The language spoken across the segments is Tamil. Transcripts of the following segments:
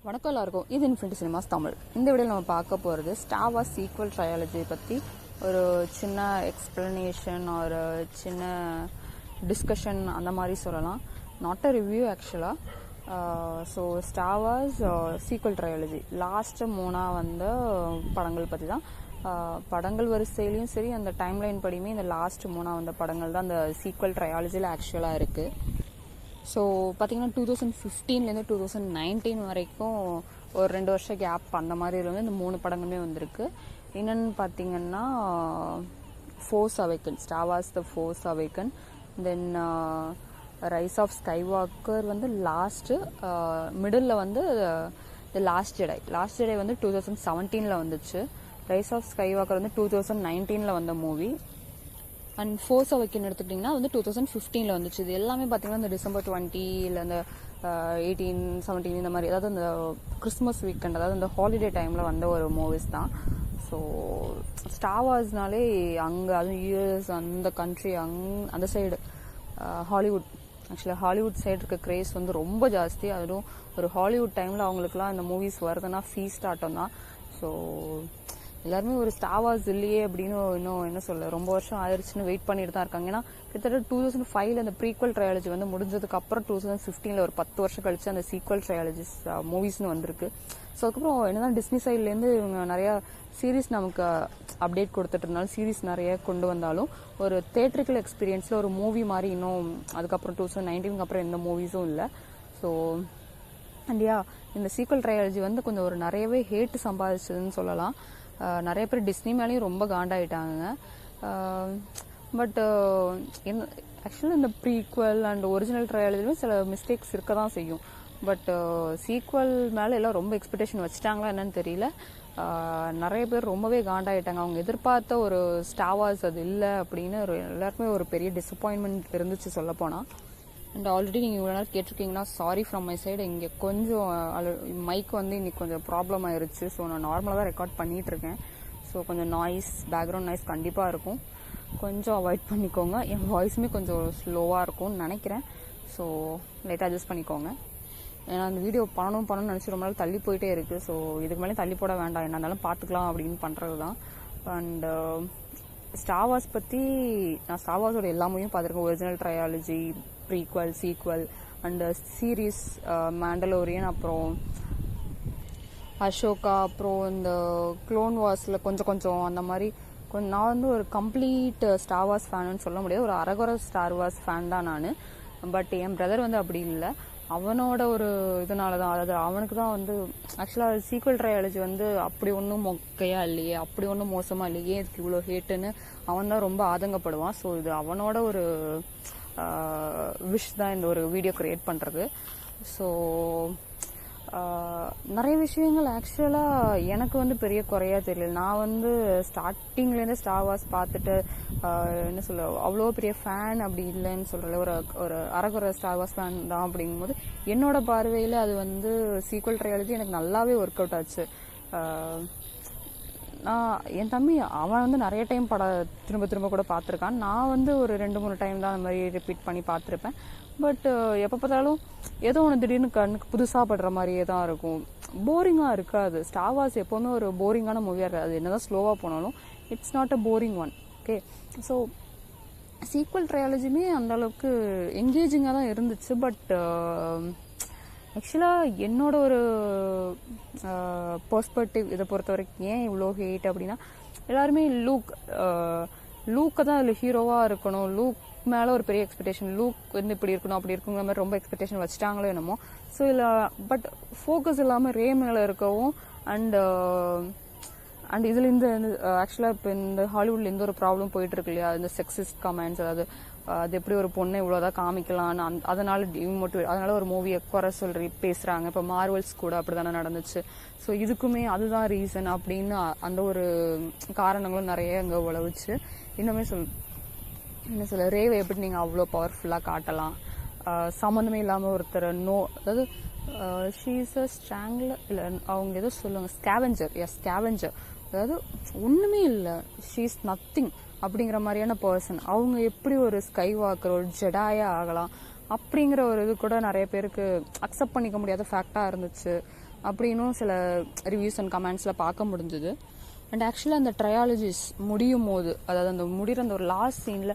வணக்கம் எல்லாருக்கும். இது இன்ஃபினிட்டி சினிமாஸ் தமிழ். இந்த வீடியோவில் நம்ம பார்க்க போகிறது ஸ்டார் வார்ஸ் சீக்வல் ட்ரையாலஜி பற்றி ஒரு சின்ன எக்ஸ்பிளனேஷன் ஒரு சின்ன டிஸ்கஷன் அந்த மாதிரி சொல்லலாம். நாட் அ ரிவ்யூ ஆக்சுவலாக. So star wars sequel trilogy last 3 வந்த படங்கள் பற்றி தான். படங்கள் வரிசையிலையும் சரி அந்த டைம்லைன் படியுமே இந்த லாஸ்ட் 3 வந்த படங்கள் தான் அந்த சீக்வல் ட்ரையாலஜியில் ஆக்சுவலாக இருக்குது. ஸோ பார்த்தீங்கன்னா 2015லேருந்து 2019 வரைக்கும் ஒரு 2 வருஷம் கேப் அந்த மாதிரி இருந்து இந்த 3 படங்களுமே வந்திருக்கு. என்னென்னு பார்த்தீங்கன்னா force awaken, star wars the force awaken, then rise of skywalker வந்து லாஸ்ட்டு, மிடில் வந்து த லாஸ்ட் ஜெடை வந்து 2017 வந்துச்சு. ரைஸ் ஆஃப் ஸ்கைவாக்கர் வந்து 2019 வந்த மூவி. அண்ட் ஃபோர்ஸ் அவேக்கன் எடுத்துக்கிட்டிங்கன்னா வந்து 2015 வந்துச்சு. இது எல்லாமே பார்த்தீங்கன்னா இந்த டிசம்பர் 20 இல்லை அந்த 18, 17 இந்த மாதிரி, அதாவது அந்த கிறிஸ்மஸ் வீக்கெண்ட், அதாவது அந்த ஹாலிடே டைமில் வந்த ஒரு மூவிஸ் தான். ஸோ ஸ்டார் வார்ஸ்னாலே அங்கே அதுவும் யூஎஸ் அந்த கண்ட்ரி அந்த சைடு ஹாலிவுட், ஆக்சுவலாக ஹாலிவுட் சைடு இருக்க கிரேஸ் வந்து ரொம்ப ஜாஸ்தி. அதுவும் ஒரு ஹாலிவுட் டைமில் அவங்களுக்குலாம் இந்த மூவிஸ் வருதுன்னா ஃபீஸ்ட் ஆட்டம் தான். ஸோ எல்லாருமே ஒரு ஸ்டார் வார்ஸ் இல்லையே அப்படின்னு இன்னும் என்ன சொல்ல ரொம்ப வருஷம் ஆயிடுச்சுன்னு வெயிட் பண்ணிட்டு தான் இருக்காங்க. ஏன்னா கிட்டத்தட்ட 2005 அந்த ப்ரீக்வல் ட்ரையாலஜி வந்து முடிஞ்சதுக்கு அப்புறம் 2015 ஒரு 10 வருஷம் கழிச்சு அந்த சீக்வல் ட்ரையாலஜிஸ் மூவிஸ்னு வந்திருக்கு. ஸோ அதுக்கப்புறம் என்னதான் டிஸ்னி சைட்லேருந்து இவங்க நிறையா சீரீஸ் நமக்கு அப்டேட் கொடுத்துட்டு இருந்தாலும், சீரீஸ் நிறைய கொண்டு வந்தாலும் ஒரு தேட்ரிக்கல் எக்ஸ்பீரியன்ஸில் ஒரு மூவி மாதிரி இன்னும் அதுக்கப்புறம் 2019 அப்புறம் எந்த மூவிஸும் இல்லை. ஸோ அண்டியா இந்த சீக்வல் ட்ரையாலஜி வந்து கொஞ்சம் ஒரு நிறையவே ஹேட் சம்பாதிச்சதுன்னு சொல்லலாம். நிறைய பேர் டிஸ்னி மேலேயும் ரொம்ப காண்டாயிட்டாங்க. பட் என்ன ஆக்சுவலாக இந்த ப்ரீக்வல் அண்ட் ஒரிஜினல் ட்ரையாலஜிலும் சில மிஸ்டேக்ஸ் இருக்க தான் செய்யும். பட் சீக்வல் மேலே எல்லாம் ரொம்ப எக்ஸ்பெக்டேஷன் வச்சுட்டாங்களா என்னன்னு தெரியல. நிறைய பேர் ரொம்பவே காண்டாயிட்டாங்க. அவங்க எதிர்பார்த்த ஒரு ஸ்டார் வார்ஸ் அது இல்லை அப்படின்னு எல்லாருக்குமே ஒரு பெரிய டிசப்பாயின்மெண்ட் இருந்துச்சு சொல்லப்போனால். அண்ட் ஆல்ரெடி நீங்கள் இவ்வளோ நேரம் கேட்டிருக்கீங்கன்னா சாரி ஃப்ரம் மை சைடு. இங்கே கொஞ்சம் மைக் வந்து இன்னைக்கு கொஞ்சம் ப்ராப்ளம் ஆயிருச்சு. ஸோ நான் நார்மலாக தான் ரெக்கார்ட் பண்ணிகிட்ருக்கேன். ஸோ கொஞ்சம் நாய்ஸ், பேக்ரவுண்ட் நாய்ஸ் கண்டிப்பாக இருக்கும், கொஞ்சம் அவாய்ட் பண்ணிக்கோங்க. என் வாய்ஸுமே கொஞ்சம் ஸ்லோவாக இருக்கும்னு நினைக்கிறேன். ஸோ லைட்டாக அட்ஜஸ்ட் பண்ணிக்கோங்க. ஏன்னா அந்த வீடியோ பண்ணணும்னு நினச்சி ரொம்ப நாள் தள்ளி போயிட்டே இருக்குது. ஸோ இதுக்கு மேலே தள்ளி போட வேண்டாம், என்ன இருந்தாலும் பார்த்துக்கலாம் அப்படின்னு பண்ணுறது தான். அண்ட் ஸ்டார் வார்ஸ் பற்றி நான் ஸ்டார் வார்ஸோட எல்லா மூவியும் பார்த்துருக்கேன். Original trilogy, prequel, sequel and series Mandalorian, அப்புறம் அசோகா, அப்புறம் இந்த க்ளோன் வார்ஸில் கொஞ்சம் அந்த மாதிரி நான் வந்து ஒரு கம்ப்ளீட் ஸ்டார் வார்ஸ் ஃபேனுன்னு சொல்ல முடியாது. ஒரு அரகுர ஸ்டார் வார்ஸ் ஃபேன் தான் நான். பட் என் பிரதர் வந்து அப்படி இல்லை. அவனோட ஒரு இதனால தான், அதாவது அவனுக்கு தான் வந்து ஆக்சுவலாக சீக்வல் ட்ரையாலஜி வந்து அப்படி ஒன்றும் மொக்கையா இல்லையே, அப்படி ஒன்றும் மோசமாக இல்லையே, இதுக்கு இவ்வளோ ஹேட்டுன்னு அவன் தான் ரொம்ப ஆதங்கப்படுவான். ஸோ இது அவனோட ஒரு விஷ் தான் இந்த ஒரு வீடியோ கிரியேட் பண்ணுறது. ஸோ நிறைய விஷயங்கள் ஆக்சுவலாக எனக்கு வந்து பெரிய குறையா தெரியல. நான் வந்து ஸ்டார்டிங்லேருந்து ஸ்டார் வார்ஸ் பார்த்துட்டு என்ன சொல்ல அவ்வளோ பெரிய ஃபேன் அப்படி இல்லைன்னு சொல்கிறல, ஒரு அரகுற ஸ்டார் வார்ஸ் ஃபேன் தான். அப்படிங்கும்போது என்னோட பார்வையில் அது வந்து சீக்வல் ட்ரையாலஜி எனக்கு நல்லாவே ஒர்க் அவுட் ஆச்சு. நான் என் தம்பி அவன் வந்து நிறைய டைம் திரும்ப கூட பார்த்துருக்கான். நான் வந்து ஒரு 2-3 டைம் தான் அந்த மாதிரி ரிப்பீட் பண்ணி பார்த்துருப்பேன். பட் எப்போ பார்த்தாலும் ஏதோ ஒன்று திடீர்னு கண்ணுக்கு புதுசாக படுற மாதிரியே தான் இருக்கும், போரிங்காக இருக்காது. ஸ்டார் வார்ஸ் எப்போவுமே ஒரு போரிங்கான மூவியாக இருக்காது. அது என்னதான் ஸ்லோவாக போனாலும் it's not a boring one. Okay, so sequel ட்ரையாலஜியுமே அந்தளவுக்கு என்கேஜிங்காக தான் இருந்துச்சு. பட் ஆக்சுவலாக என்னோட ஒரு பெர்ஸ்பெக்டிவ் இதை பொறுத்த வரைக்கும் ஏன் இவ்வளோ ஹேட் அப்படின்னா, எல்லாருமே லூக்கை தான் அதில் ஹீரோவாக இருக்கணும், லூக் மேலே ஒரு பெரிய எக்ஸ்பெக்டேஷன், லூக் வந்து இப்படி இருக்கணும் அப்படி இருக்குங்கிற மாதிரி ரொம்ப எக்ஸ்பெக்டேஷன் வச்சுட்டாங்களோ என்னமோ. ஸோ இல்லை, பட் ஃபோக்கஸ் இல்லாமல் ரே மேலே இருக்கவும் அண்ட் இதில் இந்த ஆக்சுவலாக இப்போ இந்த ஹாலிவுட்ல எந்த ஒரு ப்ராப்ளம் போயிட்டு இருக்கு இல்லையா, இந்த செக்ஸிஸ்ட் கமெண்ட்ஸ், அதாவது அது எப்படி ஒரு பொண்ணை இவ்வளோதான் காமிக்கலான்னு அதனால ஒரு மூவியை குறை சொல்லி பேசுகிறாங்க. இப்போ மார்வல்ஸ் கூட அப்படி தானே நடந்துச்சு. ஸோ இதுக்குமே அதுதான் ரீசன் அப்படின்னு அந்த ஒரு காரணங்களும் நிறைய அங்கே உழவுச்சு. இன்னுமே என்ன சொல்ல, ரேவை எப்படி நீங்கள் அவ்வளோ பவர்ஃபுல்லாக காட்டலாம், சம்மந்தமே இல்லாமல் ஒருத்தர் அதாவது ஷீஸ் அ ஸ்ட்ராங்லர் இல்லை அவங்க ஏதோ சொல்லுவாங்க, ஸ்கேவெஞ்சர், அதாவது ஒன்றுமே இல்லை, ஷீஸ் நத்திங் அப்படிங்கிற மாதிரியான பர்சன். அவங்க எப்படி ஒரு ஸ்கை வாக்கர், ஒரு ஜெடாயா ஆகலாம் அப்படிங்கிற ஒரு இது கூட நிறைய பேருக்கு அக்செப்ட் பண்ணிக்க முடியாத ஃபேக்டாக இருந்துச்சு. அப்படின்னும் சில ரிவ்யூஸ் அண்ட் கமெண்ட்ஸில் பார்க்க முடிஞ்சுது. அண்ட் ஆக்சுவலாக அந்த ட்ரையாலஜிஸ் முடியும் போது, அதாவது அந்த முடிகிற அந்த ஒரு லாஸ்ட் சீனில்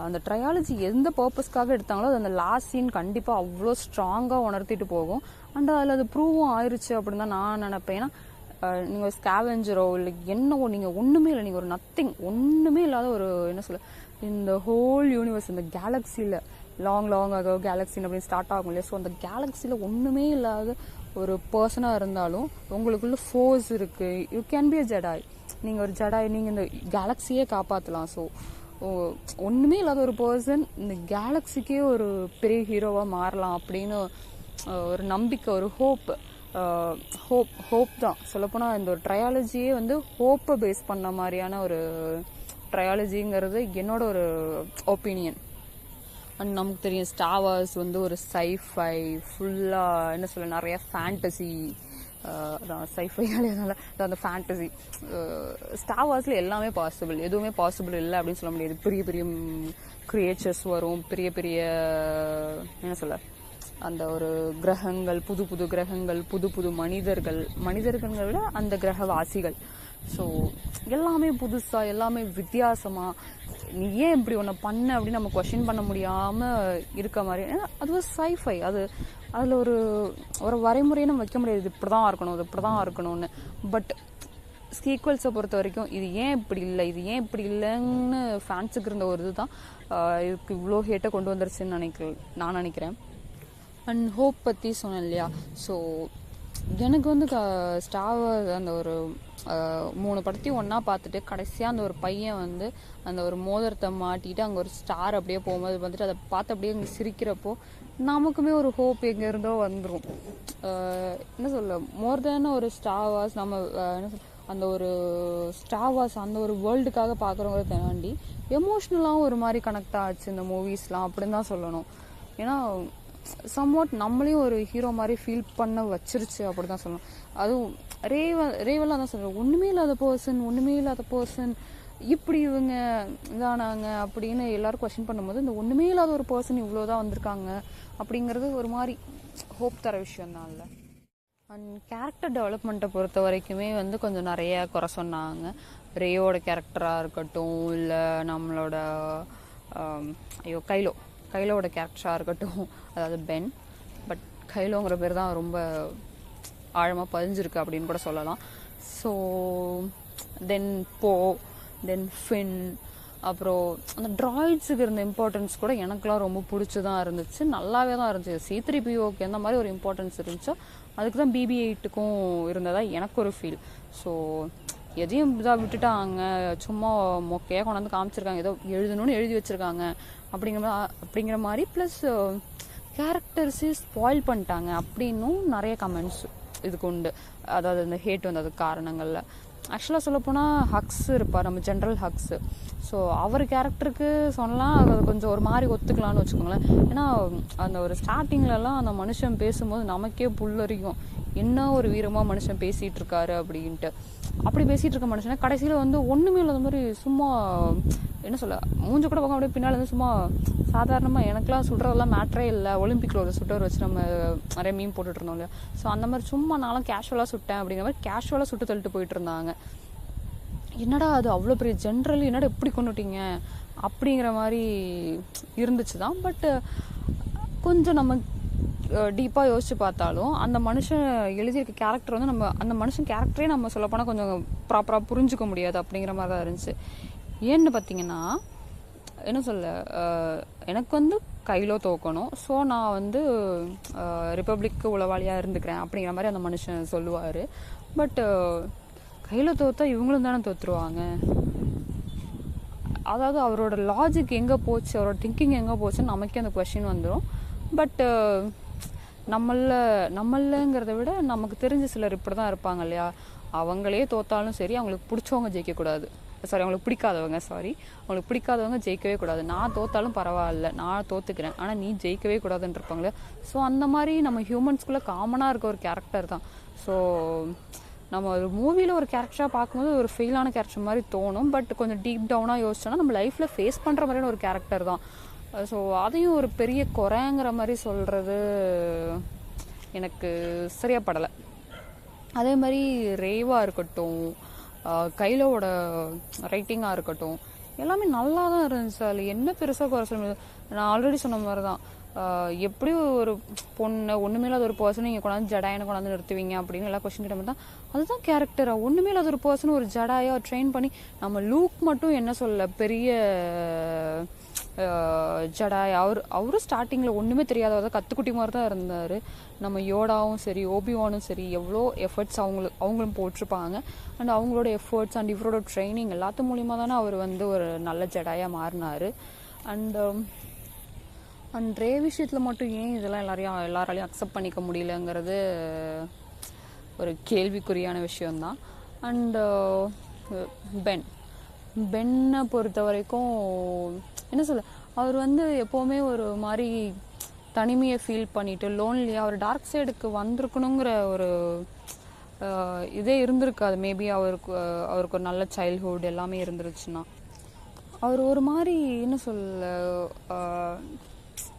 அந்த ட்ரையாலஜி எந்த பர்பஸ்க்காக எடுத்தாங்களோ அது அந்த லாஸ்ட் சீன் கண்டிப்பாக அவ்வளோ ஸ்ட்ராங்காக உணர்த்திட்டு போகும். அண்ட் அதில் அது ப்ரூவும் ஆயிடுச்சு அப்படின்னு தான் நான் நினைப்பேன். ஏன்னா நீங்கள் ஸ்கேவெஞ்சரோ இல்லை என்னவோ, நீங்கள் ஒன்றுமே இல்லை, நீங்கள் ஒரு நத்திங், ஒன்றுமே இல்லாத ஒரு என்ன சொல்ல, இந்த ஹோல் யூனிவர்ஸ், இந்த கேலக்சியில் லாங்காக கேலக்சின்னு அப்படின்னு ஸ்டார்ட் ஆகும் இல்லையா. ஸோ அந்த கேலக்சியில் ஒன்றுமே இல்லாத ஒரு பர்சனாக இருந்தாலும் உங்களுக்குள்ள ஃபோர்ஸ் இருக்குது. You can be a Jedi. நீங்கள் ஒரு ஜெடாய், நீங்கள் இந்த கேலக்சியே காப்பாற்றலாம். ஸோ ஒன்றுமே இல்லாத ஒரு பர்சன் இந்த கேலக்சிக்கே ஒரு பெரிய ஹீரோவாக மாறலாம் அப்படின்னு ஒரு நம்பிக்கை, ஒரு ஹோப் தான். சொல்லப்போனால் இந்த ஒரு ட்ரையாலஜியே வந்து ஹோப்பை பேஸ் பண்ண மாதிரியான ஒரு ட்ரையாலஜிங்கிறது என்னோட ஒரு ஒப்பீனியன். அண்ட் நமக்கு தெரியும் ஸ்டார் வார்ஸ் வந்து ஒரு சைஃபை ஃபுல்லாக என்ன சொல்ல, நிறைய ஃபேண்டசி, சைஃபையால அந்த ஃபேண்டசி. ஸ்டார் வார்ஸில் எல்லாமே பாசிபிள், எதுவுமே பாசிபிள் இல்லை அப்படின்னு சொல்ல முடியாது. பெரிய பெரிய கிரியேச்சர்ஸ் வரும், பெரிய பெரிய என்ன சொல்ல, அந்த ஒரு கிரகங்கள், புது புது கிரகங்கள், புது புது மனிதர்களை விட அந்த கிரகவாசிகள். ஸோ எல்லாமே புதுசாக, எல்லாமே வித்தியாசமாக, நீ ஏன் இப்படி ஒன்று பண்ண அப்படின்னு நம்ம கொஸ்டின் பண்ண முடியாமல் இருக்க மாதிரி. அது ஒரு சைஃபை, அதில் ஒரு வரைமுறையை நம்ம வைக்க முடியாது, இது இப்படி தான் இருக்கணும், இது இப்படி தான் இருக்கணும்னு. பட் சீக்வல்ஸை பொறுத்த வரைக்கும் இது ஏன் இப்படி இல்லை, இது ஏன் இப்படி இல்லைன்னு ஃபேன்ஸுக்கு இருந்த ஒரு இதுதான் இதுக்கு இவ்வளோ ஹேட்டை கொண்டு வந்துருச்சுன்னு நான் நினைக்கிறேன். அண்ட் ஹோப் பற்றி சொன்னேன் இல்லையா. ஸோ எனக்கு வந்து ஸ்டார் வார்ஸ் அந்த ஒரு 3 படத்தையும் ஒன்றா பார்த்துட்டு கடைசியாக அந்த ஒரு பையன் வந்து அந்த ஒரு மோதிரத்தை மாட்டிட்டு அங்கே ஒரு ஸ்டார் அப்படியே போகும்போது வந்துட்டு அதை பார்த்து அப்படியே அங்கே சிரிக்கிறப்போ நமக்குமே ஒரு ஹோப் எங்கே இருந்தோ வந்துடும். என்ன சொல்ல, மோர் தேன் ஒரு ஸ்டார் வார்ஸ், நம்ம என்ன சொல்ல, அந்த ஒரு ஸ்டார் வார்ஸ் அந்த ஒரு வேர்ல்டுக்காக பார்க்குறவங்க தாண்டி எமோஷ்னலாகவும் ஒரு மாதிரி கனெக்ட் ஆச்சு இந்த மூவிஸ்லாம் அப்படின்னு தான் சொல்லணும். ஏன்னா சம்வாட் நம்மளையும் ஒரு ஹீரோ மாதிரி ஃபீல் பண்ண வச்சிருச்சு அப்படி தான் சொல்லணும். அதுவும் ரேவெல்லாம் தான் சொல்கிறேன், ஒன்றுமே இல்லாத பர்சன் இப்படி இவங்க இதானாங்க அப்படின்னு எல்லாரும் கொஸ்டின் பண்ணும்போது இந்த ஒன்றுமே இல்லாத ஒரு பர்சன் இவ்வளோதான் வந்திருக்காங்க அப்படிங்கிறது ஒரு மாதிரி ஹோப் தர விஷயம் தான் இல்லை. அண்ட் கேரக்டர் டெவலப்மெண்ட்டை பொறுத்த வரைக்குமே வந்து கொஞ்சம் நிறைய குறை சொன்னாங்க. ரேயோட கேரக்டராக இருக்கட்டும், இல்லை நம்மளோட கைலோட கேரக்டராக இருக்கட்டும், அதாவது பென். பட் கைலோங்கிற பேர் தான் ரொம்ப ஆழமாக பதிஞ்சிருக்கு அப்படின்னு கூட சொல்லலாம். ஸோ தென் ஃபின், அப்புறம் அந்த ட்ராய்ட்ஸுக்கு இருந்த இம்பார்ட்டன்ஸ் கூட எனக்குலாம் ரொம்ப பிடிச்சதான் இருந்துச்சு, நல்லாவே தான் இருந்துச்சு. C-3POக்கு எந்த மாதிரி ஒரு இம்பார்ட்டன்ஸ் இருந்துச்சோ அதுக்கு தான் BB-8க்கும் இருந்ததா எனக்கு ஒரு ஃபீல். ஸோ எதையும் இதாக விட்டுட்டாங்க, சும்மா மொக்கையாக கொண்டாந்து காமிச்சிருக்காங்க, ஏதோ எழுதணும்னு எழுதி வச்சுருக்காங்க அப்படிங்கிற மாதிரி. ப்ளஸ் கேரக்டர்ஸே ஸ்பாயில் பண்ணிட்டாங்க அப்படின்னும் நிறைய கமெண்ட்ஸ் இதுக்கு உண்டு. அதாவது இந்த ஹேட் வந்தது காரணங்களில் ஆக்சுவலாக சொல்லப்போனால் ஹக்ஸ் இருப்பார், நம்ம ஜென்ரல் ஹக்ஸு. ஸோ அவர் கேரக்டருக்கு சொன்னலாம் அது கொஞ்சம் ஒரு மாதிரி ஒத்துக்கலான்னு வச்சுக்கோங்களேன். ஏன்னா அந்த ஒரு ஸ்டார்டிங்லலாம் அந்த மனுஷன் பேசும்போது நமக்கே புல்லரிக்கும், என்ன ஒரு வீரமாக மனுஷன் பேசிகிட்டு இருக்காரு அப்படின்ட்டு. அப்படி பேசிகிட்டு இருக்க மனுஷனை கடைசியில் வந்து ஒன்றுமே இல்லாத மாதிரி சும்மா என்ன சொல்ல, மூஞ்ச கூட பக்கம் அப்படியே பின்னால் வந்து சும்மா சாதாரணமாக எனக்குலாம் சுடுறதெல்லாம் மேட்ரே இல்லை, ஒலிம்பிக்கில் ஒரு சுட்டர் வச்சு நம்ம நிறைய மீன் போட்டுட்டு இருந்தோம் இல்லையா. ஸோ அந்த மாதிரி சும்மா நானும் கேஷுவலாக சுட்டேன் அப்படிங்கிற மாதிரி கேஷுவலாக சுட்டு தள்ளிட்டு போயிட்டு இருந்தாங்க. என்னடா அது அவ்வளோ பெரிய ஜென்ரல், என்னடா எப்படி கொண்டுட்டீங்க அப்படிங்கிற மாதிரி இருந்துச்சு தான். பட் கொஞ்சம் நம்ம டீப்பாக யோசிச்சு பார்த்தாலும் அந்த மனுஷன் எழுதியிருக்க கேரக்டர் வந்து நம்ம அந்த மனுஷன் கேரக்டரே நம்ம சொல்லப்போனால் கொஞ்சம் ப்ராப்பராக புரிஞ்சுக்க முடியாது அப்படிங்கிற மாதிரி தான் இருந்துச்சு. ஏன்னு பார்த்தீங்கன்னா என்ன சொல்ல, எனக்கு வந்து கைலோ தோக்கணும், ஸோ நான் வந்து ரிப்பப்ளிக்கு உளவாளியாக இருந்துக்கிறேன் அப்படிங்கிற மாதிரி அந்த மனுஷன் சொல்லுவார். பட் கைலோ தோத்தா இவங்களும் தானே தோற்றுருவாங்க. அதாவது அவரோட லாஜிக் எங்கே போச்சு, அவரோட திங்கிங் எங்கே போச்சுன்னு நமக்கே அந்த கொஸ்டின் வந்துடும். பட் நம்மளங்கிறத விட நமக்கு தெரிஞ்ச சிலர் இப்படி தான் இருப்பாங்க இல்லையா. அவங்களே தோத்தாலும் சரி, அவங்களுக்கு பிடிச்சவங்க ஜெயிக்கக்கூடாது, அவங்களுக்கு பிடிக்காதவங்க ஜெயிக்கவே கூடாது. நான் தோத்தாலும் பரவாயில்ல, நான் தோத்துக்கிறேன், ஆனால் நீ ஜெயிக்கவே கூடாதுன்னு இருப்பாங்களே. ஸோ அந்த மாதிரி நம்ம ஹியூமன்ஸ்குள்ளே காமனாக இருக்க ஒரு கேரக்டர் தான். ஸோ நம்ம ஒரு மூவியில் ஒரு கேரக்டராக பார்க்கும்போது ஒரு ஃபெயிலான கேரக்டர் மாதிரி தோணும். பட் கொஞ்சம் டீப் டவுனாக யோசிச்சோன்னா நம்ம லைஃப்பில் ஃபேஸ் பண்ணுற மாதிரியான ஒரு கேரக்டர் தான். ஸோ அதையும் ஒரு பெரிய குறைங்கிற மாதிரி சொல்கிறது எனக்கு சரியாக படலை. அதே மாதிரி ரேவாக இருக்கட்டும், கைலோட ரைட்டிங்காக இருக்கட்டும், எல்லாமே நல்லா தான் இருந்துச்சு. அதில் என்ன பெருசாக குறை சொல்ல முடியாது. நான் ஆல்ரெடி சொன்ன மாதிரி தான், எப்படி ஒரு பொண்ணு ஒன்றுமே இல்லாத ஒரு பர்சன் நீங்கள் கொண்டாந்து ஜடாயனை கொண்டாந்து நிறுத்துவீங்க அப்படின்னு எல்லாம் கொஸ்டின் கேட்ட தான். அதுதான் கேரக்டராக ஒன்றுமே இல்லாத ஒரு பர்சன் ஒரு ஜடாயா ட்ரெயின் பண்ணி, நம்ம லூக் மட்டும் என்ன சொல்ல பெரிய ஜடாய், அவரும் ஸ்டார்டிங்கில் ஒன்றுமே தெரியாத கத்துக்குட்டி மாதிரி தான் இருந்தார். நம்ம யோடாவும் சரி ஓபிவானும் சரி எவ்வளோ எஃபர்ட்ஸ் அவங்களும் போட்டிருப்பாங்க. அண்ட் அவங்களோட எஃபர்ட்ஸ் அண்ட் இவரோட ட்ரைனிங் எல்லாத்து மூலிமா தானே அவர் வந்து ஒரு நல்ல ஜடாயாக மாறினார். அண்ட் ரே விஷயத்தில் மட்டும் ஏன் இதெல்லாம் எல்லாராலையும் அக்செப்ட் பண்ணிக்க முடியலங்கிறது ஒரு கேள்விக்குறியான விஷயம்தான். அண்டு பென்னை பொறுத்த வரைக்கும் என்ன சொல்ல, அவர் வந்து எப்போவுமே ஒரு மாதிரி தனிமையை ஃபீல் பண்ணிட்டு லோன்லியாக அவர் டார்க் சைடுக்கு வந்திருக்கணுங்கிற ஒரு இதே இருந்திருக்காது. மேபி அவருக்கு ஒரு நல்ல சைல்ட்ஹுட் எல்லாமே இருந்துருச்சுன்னா, அவர் ஒரு மாதிரி என்ன சொல்ல,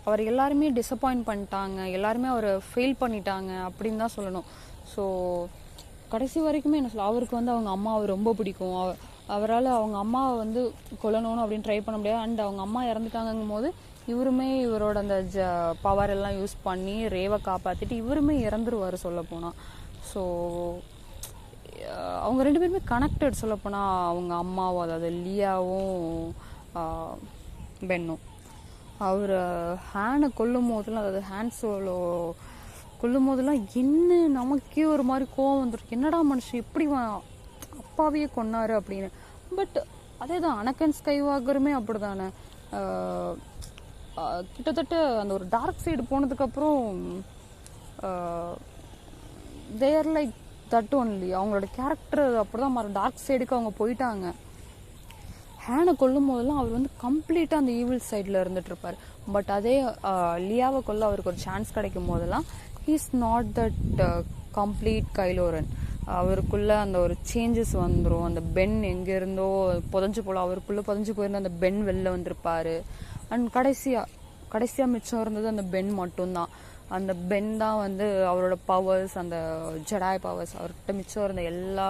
அவர் எல்லாருமே டிசப்பாயிண்ட் பண்ணிட்டாங்க, எல்லாருமே அவரை ஃபெயில் பண்ணிட்டாங்க அப்படின்னு தான் சொல்லணும். ஸோ கடைசி வரைக்குமே என்ன சொல்ல, அவருக்கு வந்து அவங்க அம்மாவை ரொம்ப பிடிக்கும். அவரால் அவங்க அம்மாவை வந்து கொல்லணும்னு அப்படின்னு ட்ரை பண்ண முடியாது. அண்ட் அவங்க அம்மா இறந்துட்டாங்கும் போது இவருமே இவரோட அந்த பவர் எல்லாம் யூஸ் பண்ணி ரேவை காப்பாற்றிட்டு இவருமே இறந்துருவார் சொல்லப்போனால். ஸோ அவங்க ரெண்டு பேருமே கனெக்டட் சொல்லப்போனால், அவங்க அம்மாவும் அதாவது லியாவும் பென்னும். அவர் ஹேனை கொல்லும் போதெல்லாம், அதாவது ஹேன் சோலோ கொல்லும் போதெல்லாம் என்ன நமக்கே ஒரு மாதிரி கோவம் வந்துருக்கு, என்னடா மனுஷன் எப்படி அப்பாவையே கொன்னாரு அப்படின்னு. பட் அதே தான் அனகன் ஸ்கைவாக்கருமே அப்படி தானே, கிட்டத்தட்ட அந்த ஒரு டார்க் சைடு போனதுக்கப்புறம் தேர் லைக் தட் ஒன்லி. அவங்களோட கேரக்டர் அப்படி தான் மாறும், டார்க் சைடுக்கு அவங்க போயிட்டாங்க. ஹேனை கொல்லும் போதெல்லாம் அவர் வந்து கம்ப்ளீட்டாக அந்த ஈவில் சைடில் இருந்துட்டு இருப்பார். பட் அதே லியாவை கொல்ல அவருக்கு ஒரு சான்ஸ் கிடைக்கும் போதெல்லாம் ஹீஸ் நாட் தட் கம்ப்ளீட் கைலோரன். அவருக்குள்ள அந்த ஒரு சேஞ்சஸ் வந்துடும். அந்த பென் எங்கேருந்தோ புதஞ்சு போல அவருக்குள்ளே புதஞ்சு போயிருந்த அந்த பென் வெளில வந்திருப்பார். அண்ட் கடைசியாக மிச்சம் இருந்தது அந்த பென் மட்டும்தான். அந்த பென் தான் வந்து அவரோட பவர்ஸ், அந்த ஜடாய் பவர்ஸ், அவர்கிட்ட மிச்சம் இருந்த எல்லா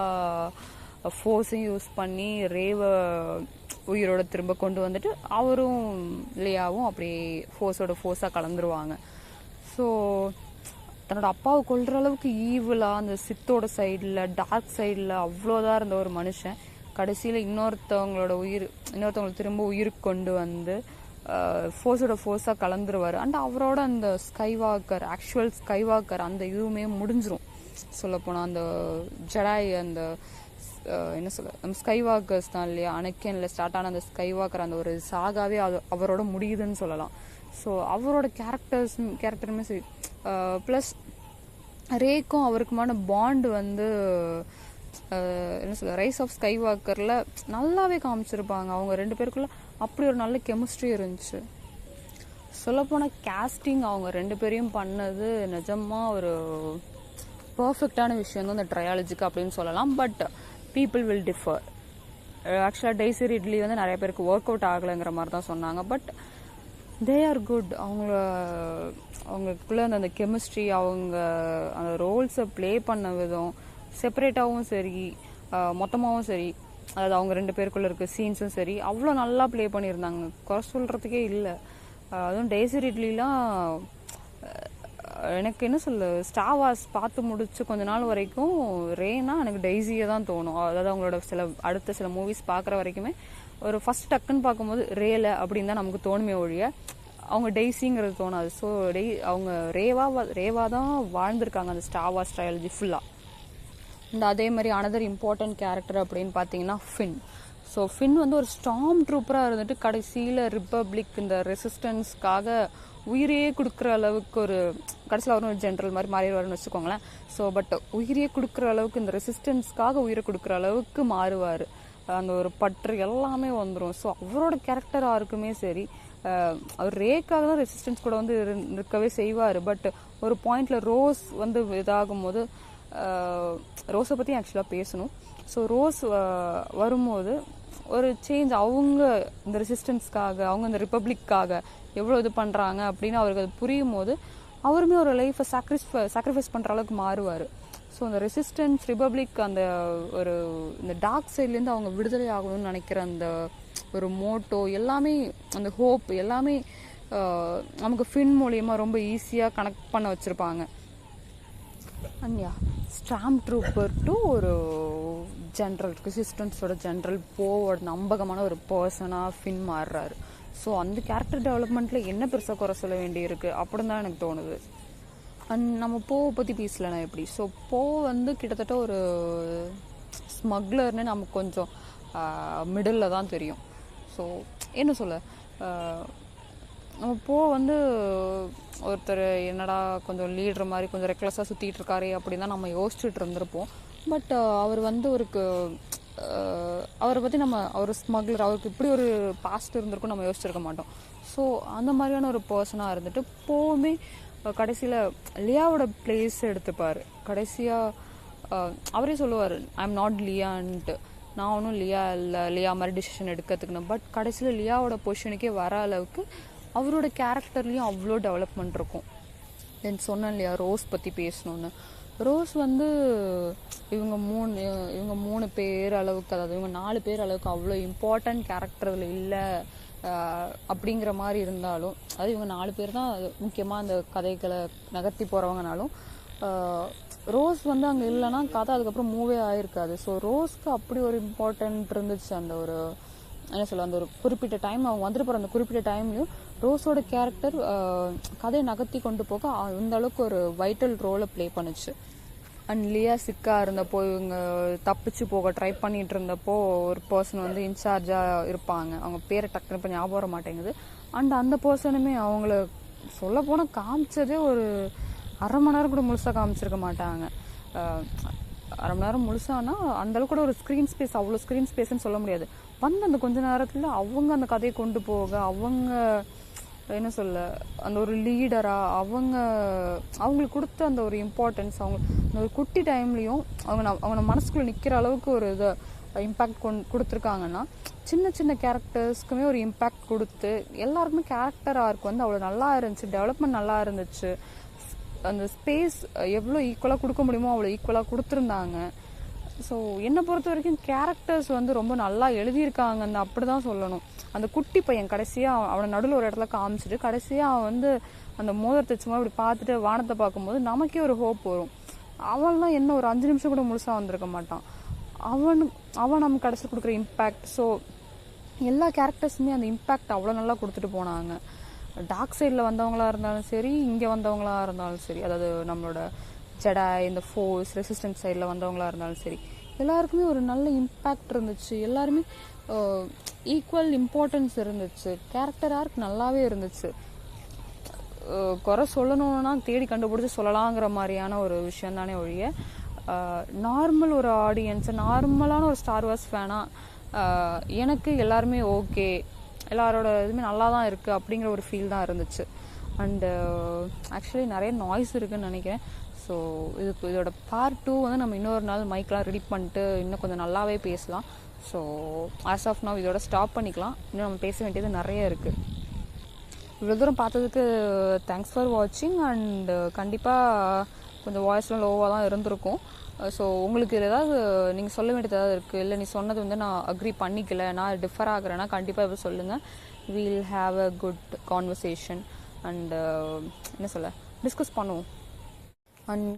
ஃபோர்ஸையும் யூஸ் பண்ணி ரேவை உயிரோட திரும்ப கொண்டு வந்துட்டு அவரும் லியாவும் அப்படி ஃபோர்ஸாக கலந்துருவாங்க. ஸோ தன்னோட அப்பாவை கொல்ற அளவுக்கு ஈவலாக அந்த சித்தோட சைடில் டார்க் சைடில் அவ்வளோதான் இருந்த ஒரு மனுஷன் கடைசியில் இன்னொருத்தவங்களை திரும்ப உயிருக்கு கொண்டு வந்து ஃபோர்ஸாக கலந்துருவார். அண்ட் அவரோட அந்த ஆக்சுவல் ஸ்கைவாக்கர் அந்த இதுவுமே முடிஞ்சிரும் சொல்லப்போனால். அந்த ஜடாய் அந்த என்ன சொல்ல, நம்ம ஸ்கைவாக்கர்ஸ் தான் இல்லையா, அனக்கனில் ஸ்டார்ட் ஆன அந்த ஸ்கைவாக்கர் அந்த ஒரு சாகாவே அவரோட முடியுதுன்னு சொல்லலாம். ஸோ அவரோட கேரக்டருமே சரி, ப்ளஸ் ரேக்கும் அவருக்குமான பாண்டு வந்து என்ன சொல்ல, ரைஸ் ஆஃப் ஸ்கைவாக்கரில் நல்லாவே காமிச்சிருப்பாங்க. அவங்க ரெண்டு பேருக்குள்ள அப்படி ஒரு நல்ல கெமிஸ்ட்ரி இருந்துச்சு. சொல்லப்போனால் கேஸ்டிங் அவங்க ரெண்டு பேரையும் பண்ணது நிஜமாக ஒரு பர்ஃபெக்டான விஷயம் தான் இந்த ட்ரையாலஜிக்கு அப்படின்னு சொல்லலாம். But people will differ. ஆக்சுவலாக டெய்ஸி ரிட்லி வந்து நிறைய பேருக்கு ஒர்க் அவுட் ஆகலைங்கிற மாதிரி தான் சொன்னாங்க. But they are good. அவங்களுக்குள்ள அந்த கெமிஸ்ட்ரி, அவங்க அந்த ரோல்ஸை ப்ளே பண்ண விதம், செப்பரேட்டாகவும் சரி மொத்தமாகவும் சரி, அதாவது அவங்க ரெண்டு பேருக்குள்ள இருக்க சீன்ஸும் சரி அவ்வளோ நல்லா ப்ளே பண்ணியிருந்தாங்க, குறை சொல்கிறதுக்கே இல்லை. அதுவும் டெய்ஸி ரிட்லிலாம் எனக்கு என்ன சொல்ல, ஸ்டார் வார்ஸ் பார்த்து முடிச்சு கொஞ்ச நாள் வரைக்கும் ரேனா எனக்கு டெய்ஸியை தான் தோணும். அதாவது அவங்களோட அடுத்த சில மூவிஸ் பார்க்குற வரைக்குமே ஒரு ஃபர்ஸ்ட் டக்குன்னு பார்க்கும்போது ரேல அப்படின்னு தான் நமக்கு தோணுமே ஒழிய அவங்க டெய்ஸிங்கிறது தோணாது. ஸோ அவங்க ரேவா தான் வாழ்ந்திருக்காங்க அந்த ஸ்டார் வார்ஸ் ட்ரையாலஜி ஃபுல்லாக. அண்ட் அதே மாதிரி அனதர் இம்பார்ட்டன்ட் கேரக்டர் அப்படின்னு பார்த்தீங்கன்னா ஃபின். ஸோ ஃபின் வந்து ஒரு ஸ்டார்ம் ட்ரூப்பராக இருந்துட்டு கடைசியில் ரிப்பப்ளிக் இந்த ரெசிஸ்டன்ஸ்க்காக உயிரையே கொடுக்குற அளவுக்கு ஒரு கடைசியில் அவரும் ஒரு ஜென்ரல் மாதிரி மாறிடுவார்னு வச்சுக்கோங்களேன். ஸோ பட் உயிரையே கொடுக்குற அளவுக்கு இந்த ரெசிஸ்டன்ஸ்க்காக உயிரை கொடுக்குற அளவுக்கு மாறுவார். அந்த ஒரு பற்று எல்லாமே வந்துடும். ஸோ அவரோட கேரக்டர் யாருக்குமே சரி, அவர் ரேக்காக தான் ரெசிஸ்டன்ஸ் கூட வந்து இருக்கவே செய்வார். பட் ஒரு பாயிண்டில் ரோஸ் வந்து இதாகும் போது, ரோஸை பற்றி ஆக்சுவலாக பேசணும். ஸோ ரோஸ் வரும்போது ஒரு சேஞ்ச், அவங்க இந்த ரெசிஸ்டன்ஸ்க்காக அவங்க இந்த ரிப்பப்ளிக்காக எவ்வளோ இது பண்ணுறாங்க அப்படின்னு அவருக்கு அது புரியும் போது அவருமே ஒரு லைஃப்பை சாக்ரிஃபைஸ் பண்ணுற அளவுக்கு மாறுவார். ஸோ அந்த ரெசிஸ்டன்ஸ் ரிபப்ளிக் அந்த ஒரு இந்த டார்க் சைட்லேருந்து அவங்க விடுதலை ஆகணும்னு நினைக்கிற அந்த ஒரு மோட்டோ எல்லாமே, அந்த ஹோப் எல்லாமே நமக்கு ஃபின் மூலியமாக ரொம்ப ஈஸியாக கனெக்ட் பண்ண வச்சுருப்பாங்க. And yeah, stamp trooper to ஒரு ஜென்ரல், ரெசிஸ்டன்ஸோட ஜென்ரல் போவோட நம்பகமான ஒரு பர்சனாக ஃபின் மாறுறாரு. ஸோ அந்த கேரக்டர் டெவலப்மெண்ட்டில் என்ன பெருசாக குறை சொல்ல வேண்டியிருக்கு அப்படின்னு தான் எனக்கு தோணுது. அண்ட் நம்ம போவை பற்றி பேசலண்ணா எப்படி. ஸோ போ வந்து கிட்டத்தட்ட ஒரு ஸ்மக்லர்னு நமக்கு கொஞ்சம் மிடில் தான் தெரியும். ஸோ என்ன சொல்ல, நம்ம போ வந்து ஒருத்தர் என்னடா கொஞ்சம் லீடர் மாதிரி கொஞ்சம் ரெக்லஸாக சுற்றிட்டு இருக்காரு அப்படின்னு தான் நம்ம யோசிச்சுட்டு இருந்திருப்போம். பட் அவர் வந்து அவரை பற்றி அவர் ஸ்மக்லர், அவருக்கு இப்படி ஒரு பாஸ்ட் இருந்திருக்கும் நம்ம யோசிச்சிருக்க மாட்டோம். ஸோ அந்த மாதிரியான ஒரு பர்சனாக இருந்துட்டு போவுமே கடைசியில் லியாவோட பிளேஸ் எடுத்துப்பார். கடைசியாக அவரே சொல்லுவார், ஐ எம் நாட் லியான்ட்டு, நான் ஒன்றும் லியா இல்லை, லியா மாதிரி டிசிஷன் எடுக்கிறதுக்குன்னு. பட் கடைசியில் லியாவோட பொசிஷனுக்கே வர அளவுக்கு அவரோட கேரக்டர்லேயும் அவ்வளோ டெவலப்மெண்ட் இருக்கும். தென் சொன்னேன் இல்லையா ரோஸ் பற்றி பேசணுன்னு. ரோஸ் வந்து இவங்க மூணு பேர் அளவுக்கு, அதாவது இவங்க 4 பேர் அளவுக்கு அவ்வளோ இம்பார்ட்டன்ட் கேரக்டர் அதில் இல்லை அப்படிங்கிற மாதிரி இருந்தாலும், அது இவங்க 4 பேர் தான் முக்கியமாக அந்த கதைகளை நகர்த்தி போகிறவங்கனாலும், ரோஸ் வந்து அங்கே இல்லைன்னா கதை அதுக்கப்புறம் மூவே ஆகிருக்காது. ஸோ ரோஸ்க்கு அப்படி ஒரு இம்பார்ட்டன்ட் இருந்துச்சு. அந்த ஒரு என்ன சொல்ல, அந்த ஒரு குறிப்பிட்ட டைம் அவங்க வந்துட்டு போகிற அந்த குறிப்பிட்ட டைம்லையும் ரோஸோட கேரக்டர் கதையை நகர்த்தி கொண்டு போக இந்த அளவுக்கு ஒரு வைட்டல் ரோலை ப்ளே பண்ணுச்சு. அண்ட் லியா சிக்காக இருந்தப்போ, இவங்க தப்பிச்சு போக ட்ரை பண்ணிட்டு இருந்தப்போ ஒரு பர்சன் வந்து இன்சார்ஜாக இருப்பாங்க. அவங்க பேரை டக்குன்னு இப்போ ஞாபகம் வர மாட்டேங்குது. அண்ட் அந்த பர்சனுமே அவங்கள சொல்ல போனால் காமிச்சதே ஒரு அரை மணி நேரம் கூட முழுசாக காமிச்சிருக்க மாட்டாங்க. அரை மணி நேரம் முழுசானா அந்தளவுக்கு கூட ஒரு ஸ்க்ரீன் ஸ்பேஸ், அவ்வளோ ஸ்க்ரீன் ஸ்பேஸ்ன்னு சொல்ல முடியாது. வந்து அந்த கொஞ்ச நேரத்தில் அவங்க அந்த கதையை கொண்டு போக, அவங்க என்ன சொல்ல, அந்த ஒரு லீடராக அவங்களுக்கு கொடுத்த அந்த ஒரு இம்பார்ட்டன்ஸ், அவங்க அந்த ஒரு குட்டி டைம்லேயும் அவங்க மனசுக்குள்ளே நிற்கிற அளவுக்கு ஒரு இதை இம்பேக்ட் கொடுத்துருக்காங்கன்னா, சின்ன சின்ன கேரக்டர்ஸ்க்குமே ஒரு இம்பேக்ட் கொடுத்து எல்லாருக்குமே கேரக்டர் ஆர்க் வந்து அவ்வளோ நல்லா இருந்துச்சு, டெவலப்மெண்ட் நல்லா இருந்துச்சு. அந்த ஸ்பேஸ் எவ்வளோ ஈக்குவலாக கொடுக்க முடியுமோ அவ்வளோ ஈக்குவலாக கொடுத்துருந்தாங்க. ஸோ என்னை பொறுத்த வரைக்கும் கேரக்டர்ஸ் வந்து ரொம்ப நல்லா எழுதியிருக்காங்கன்னு அப்படி தான் சொல்லணும். அந்த குட்டி பையன் கடைசியாக அவனை நடுவில் ஒரு இடத்துல காமிச்சிட்டு கடைசியாக அவன் வந்து அந்த மோதிரத்தை சும்மா இப்படி பார்த்துட்டு வானத்தை பார்க்கும்போது நமக்கே ஒரு ஹோப் வரும். அவன்லாம் என்ன ஒரு 5 நிமிஷம் கூட முழுசாக வந்திருக்க மாட்டான். அவன் நமக்கு கடைசி கொடுக்குற இம்பேக்ட். ஸோ எல்லா கேரக்டர்ஸுமே அந்த இம்பேக்ட் அவ்வளோ நல்லா கொடுத்துட்டு போனாங்க. டார்க் சைடில் வந்தவங்களா இருந்தாலும் சரி, இங்கே வந்தவங்களா இருந்தாலும் சரி, அதாவது நம்மளோட ஜெடாய், இந்த ஃபோர்ஸ் ரெசிஸ்டன்ஸ் சைடில் வந்தவங்களா இருந்தாலும் சரி, எல்லாருக்குமே ஒரு நல்ல இம்பேக்ட் இருந்துச்சு. எல்லாருமே ஈக்குவல் இம்பார்ட்டன்ஸ் இருந்துச்சு. கேரக்டர் ஆர்க் நல்லாவே இருந்துச்சு. குறை சொல்லணும்னா தேடி கண்டுபிடிச்சி சொல்லலாங்கிற மாதிரியான ஒரு விஷயம் தானே ஒழிய, நார்மல் ஒரு ஆடியன்ஸ், நார்மலான ஒரு ஸ்டார் வார்ஸ் ஃபேனா எனக்கு எல்லாருமே ஓகே, எல்லாரோட இதுவுமே நல்லா தான் இருக்குது அப்படிங்கிற ஒரு ஃபீல் தான் இருந்துச்சு. அண்டு ஆக்சுவலி நிறைய நாய்ஸ் இருக்குதுன்னு நினைக்கிறேன். ஸோ இதோட பார்ட் 2 வந்து நம்ம இன்னொரு நாள் மைக்கெலாம் ரெடி பண்ணிட்டு இன்னும் கொஞ்சம் நல்லாவே பேசலாம். ஸோ ஆஸ் ஆஃப் நவ் இதோட ஸ்டாப் பண்ணிக்கலாம். இன்னும் நம்ம பேச வேண்டியது நிறைய இருக்குது. இவ்வளோ தூரம் பார்த்ததுக்கு தேங்க்ஸ் ஃபார் வாட்சிங். அண்டு கண்டிப்பாக கொஞ்சம் வாய்ஸ்லாம் லோவாக தான் இருந்திருக்கும். ஸோ உங்களுக்கு ஏதாவது நீங்கள் சொல்ல வேண்டியது ஏதாவது இருக்குது, இல்லை நீ சொன்னது வந்து நான் அக்ரி பண்ணிக்கல, நான் டிஃபர் ஆகிறேன்னா கண்டிப்பாக இப்போ சொல்லுங்கள். We'll have a good conversation and என்ன சொல்ல, டிஸ்கஸ் பண்ணுவோம். அண்ட்